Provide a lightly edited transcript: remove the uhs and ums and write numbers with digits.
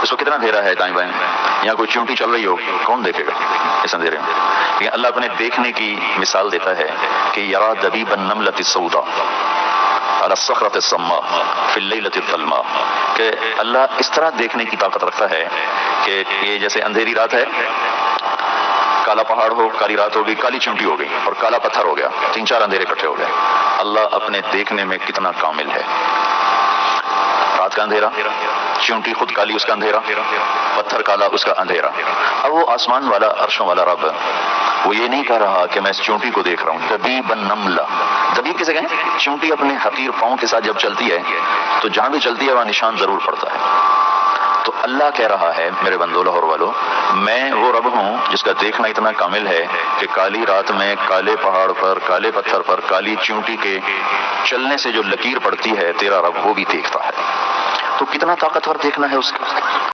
اس کو کتنا اندھیرا ہے دائیں بائیں، یہاں کوئی چیونٹی چل رہی ہو کون دیکھے گا اس اندھیرے میں؟ لیکن اللہ اپنے دیکھنے کی مثال دیتا ہے کہ یرا دبیب النملۃ السوداء علی الصخرۃ الصماء فی اللیلۃ الظلماء، کہ اللہ اس طرح دیکھنے کی طاقت رکھتا ہے کہ یہ جیسے اندھیری رات ہے، کالا پہاڑ ہو، کالی رات ہوگی، کالی چونٹی ہو گئی اور کالا پتھر ہو گیا، 3-4 اندھیرے اکٹھے ہو گئے۔ اللہ اپنے دیکھنے میں کتنا کامل ہے۔ رات کا اندھیرا، چونٹی خود کالی اس کا اندھیرا، پتھر کالا اس کا اندھیرا۔ اب وہ آسمان والا عرشوں والا رب وہ یہ نہیں کہہ رہا کہ میں اس چونٹی کو دیکھ رہا ہوں، دبیب النملہ، دبیب کسے کہیں؟ چونٹی اپنے حقیر پاؤں کے ساتھ جب چلتی ہے تو جہاں بھی چلتی ہے وہاں نشان ضرور پڑتا ہے۔ تو اللہ کہہ رہا ہے میرے بندو لاہور والو، میں وہ رب ہوں جس کا دیکھنا اتنا کامل ہے کہ کالی رات میں کالے پہاڑ پر، کالے پتھر پر، کالی چونٹی کے چلنے سے جو لکیر پڑتی ہے تیرا رب وہ بھی دیکھتا ہے۔ تو کتنا طاقتور دیکھنا ہے اس کا۔